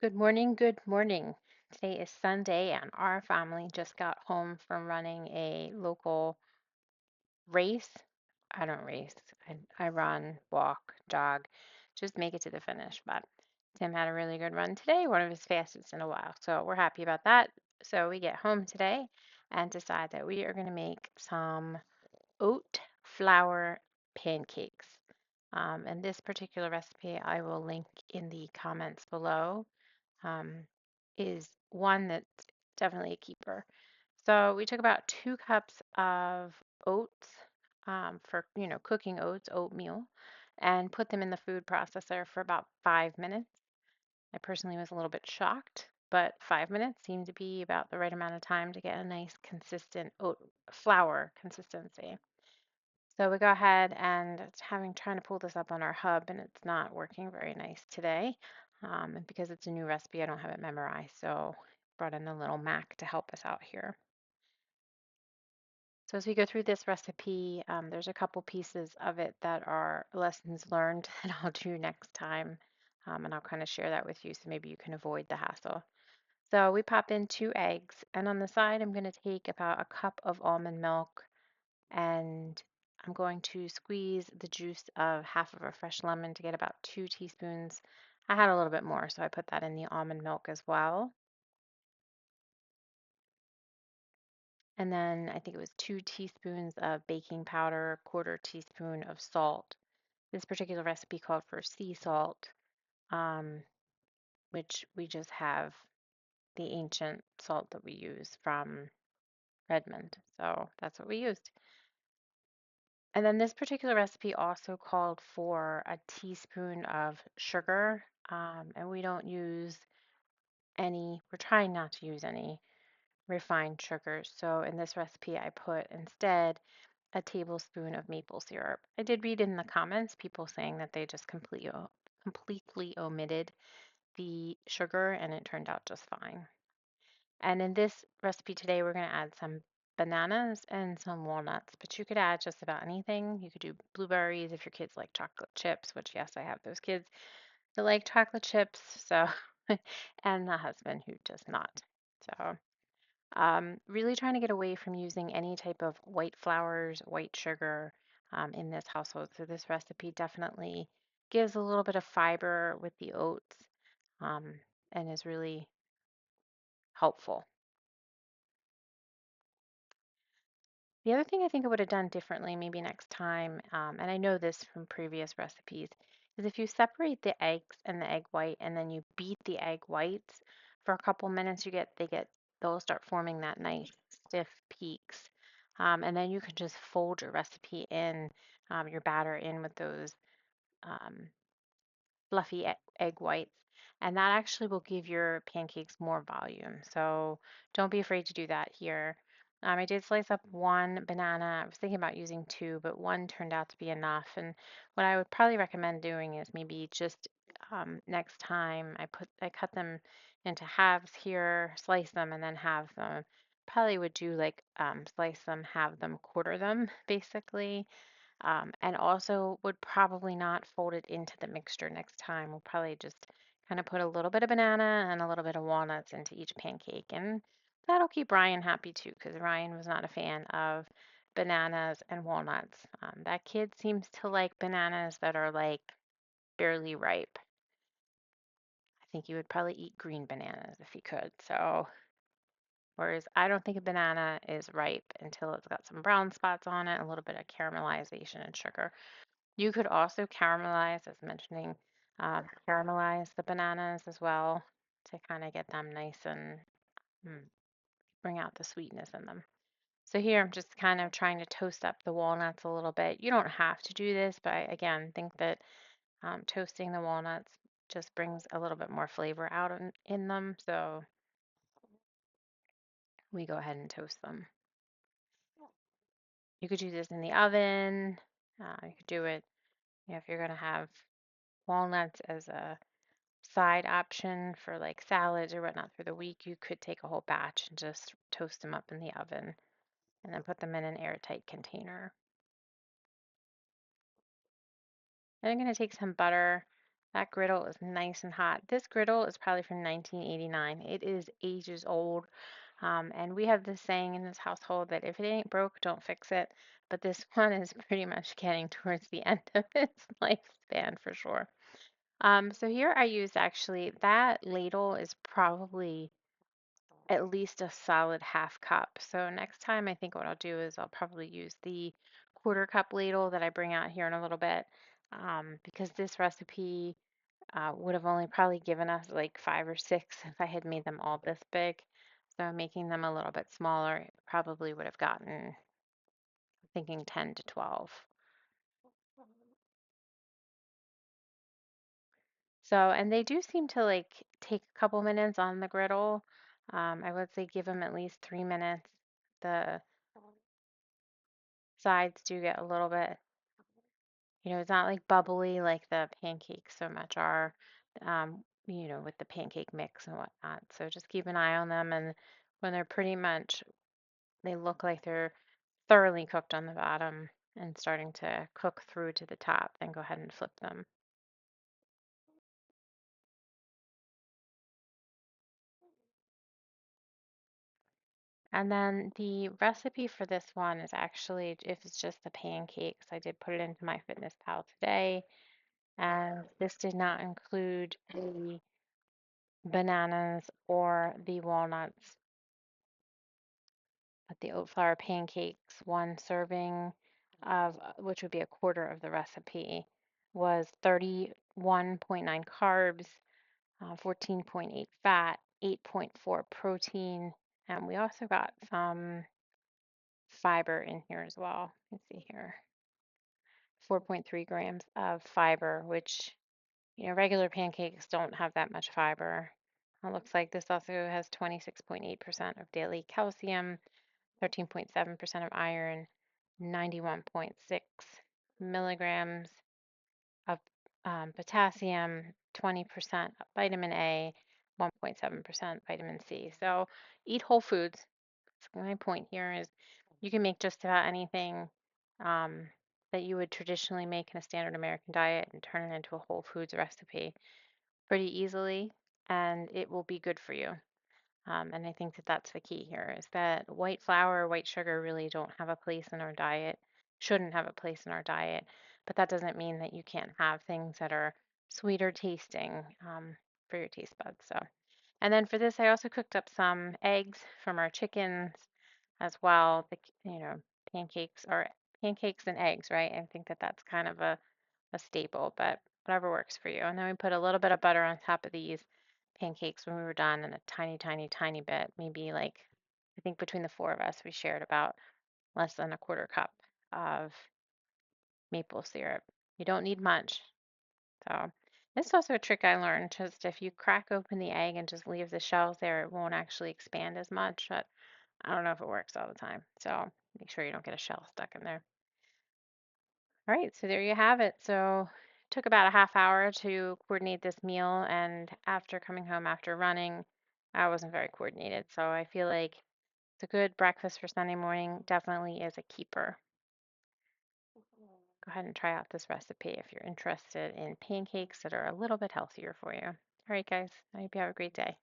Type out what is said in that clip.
Good morning, good morning. Today is Sunday, and our family just got home from running a local race. I don't race, I run, walk, jog, just make it to the finish. But Tim had a really good run today, one of his fastest in a while. So we're happy about that. So we get home today and decide that we are going to make some oat flour pancakes. And this particular recipe I will link in the comments below um, is one that's definitely a keeper. So we took about 2 cups of oats for cooking oats, oatmeal, and put them in the food processor for about 5 minutes. I personally was a little bit shocked, but 5 minutes seemed to be about the right amount of time to get a nice consistent oat flour consistency. So we go ahead and it's trying to pull this up on our hub and it's not working very nice today. And because it's a new recipe, I don't have it memorized. So brought in a little Mac to help us out here. So as we go through this recipe, there's a couple pieces of it that are lessons learned that I'll do next time. And I'll kind of share that with you so maybe you can avoid the hassle. So we pop in 2 eggs, and on the side, I'm going to take about a cup of almond milk, and I'm going to squeeze the juice of half of a fresh lemon to get about 2 teaspoons. I had a little bit more, so I put that in the almond milk as well. And then I think it was 2 teaspoons of baking powder, quarter teaspoon of salt. This particular recipe called for sea salt, um, which we just have the ancient salt that we use from Redmond. So that's what we used. And then this particular recipe also called for a teaspoon of sugar, and we don't use we're trying not to use any refined sugars. So in this recipe, I put instead a tablespoon of maple syrup. I did read in the comments people saying that they just completely omitted the sugar and it turned out just fine. And in this recipe today, we're going to add some bananas and some walnuts, but you could add just about anything. You could do blueberries if your kids like chocolate chips, which, yes, I have those kids that like chocolate chips. So, and the husband who does not. So, really trying to get away from using any type of white flours, white sugar in this household. So, this recipe definitely gives a little bit of fiber with the oats um, and is really helpful. The other thing I think I would have done differently maybe next time, and I know this from previous recipes, is if you separate the eggs and the egg white and then you beat the egg whites for a couple minutes, they'll start forming that nice stiff peaks. And then you can just fold your recipe in, your batter in with those um, fluffy egg whites, and that actually will give your pancakes more volume. So don't be afraid to do that here. I did slice up one banana. I was thinking about using two, but one turned out to be enough. And what I would probably recommend doing is maybe just next time I cut them into halves here, slice them, and then have them. Probably would do like slice them, have them, quarter them, basically and also would probably not fold it into the mixture next time. We'll probably just kind of put a little bit of banana and a little bit of walnuts into each pancake. And that'll keep Ryan happy too, because Ryan was not a fan of bananas and walnuts. That kid seems to like bananas that are like barely ripe. I think he would probably eat green bananas if he could. So, whereas I don't think a banana is ripe until it's got some brown spots on it, a little bit of caramelization and sugar. You could also caramelize, as mentioning, caramelize the bananas as well to kind of get them nice and mm, bring out the sweetness in them. So here I'm just kind of trying to toast up the walnuts a little bit. You don't have to do this, but I again think that toasting the walnuts just brings a little bit more flavor out in them. So we go ahead and toast them. You could do this in the oven. You could do it, if you're going to have walnuts as a side option for like salads or whatnot through the week, you could take a whole batch and just toast them up in the oven and then put them in an airtight container. Then I'm going to take some butter That griddle is nice and hot. This griddle is probably from 1989. It is ages old. And we have this saying in this household that if it ain't broke, don't fix it. But this one is pretty much getting towards the end of its lifespan for sure. So here I used actually, that ladle is probably at least a solid half cup. So next time I think what I'll do is I'll probably use the quarter cup ladle that I bring out here in a little bit, because this recipe would have only probably given us like 5 or 6 if I had made them all this big. So making them a little bit smaller probably would have gotten, I'm thinking 10 to 12. So, and they do seem to like take a couple minutes on the griddle. I would say give them at least 3 minutes. The sides do get a little bit, it's not like bubbly like the pancakes so much are, with the pancake mix and whatnot. So just keep an eye on them. And when they're pretty much, they look like they're thoroughly cooked on the bottom and starting to cook through to the top, then go ahead and flip them. And then the recipe for this one is actually, if it's just the pancakes, I did put it into my fitness pal today. And this did not include the bananas or the walnuts, but the oat flour pancakes, one serving of, which would be a quarter of the recipe, was 31.9 carbs, 14.8 fat, 8.4 protein, and we also got some fiber in here as well. Let's see here. 4.3 grams of fiber, which, regular pancakes don't have that much fiber. It looks like this also has 26.8% of daily calcium, 13.7% of iron, 91.6 milligrams of potassium, 20% vitamin A, 1.7% vitamin C. So eat whole foods. That's my point here is you can make just about anything um, that you would traditionally make in a standard American diet and turn it into a whole foods recipe pretty easily, and it will be good for you. And I think that that's the key here is that white flour, white sugar really don't have a place in our diet, shouldn't have a place in our diet. But that doesn't mean that you can't have things that are sweeter tasting for your taste buds. So, and then for this, I also cooked up some eggs from our chickens as well. Pancakes or pancakes and eggs, right? I think that that's kind of a staple, but whatever works for you. And then we put a little bit of butter on top of these pancakes when we were done and a tiny, tiny, tiny bit, maybe like, I think between the four of us, we shared about less than a quarter cup of maple syrup. You don't need much. So this is also a trick I learned. Just if you crack open the egg and just leave the shells there, it won't actually expand as much, but I don't know if it works all the time. So make sure you don't get a shell stuck in there. All right, so there you have it. So it took about a half hour to coordinate this meal, and after coming home after running, I wasn't very coordinated. So I feel like it's a good breakfast for Sunday morning. Definitely is a keeper. Go ahead and try out this recipe if you're interested in pancakes that are a little bit healthier for you. All right, guys, I hope you have a great day.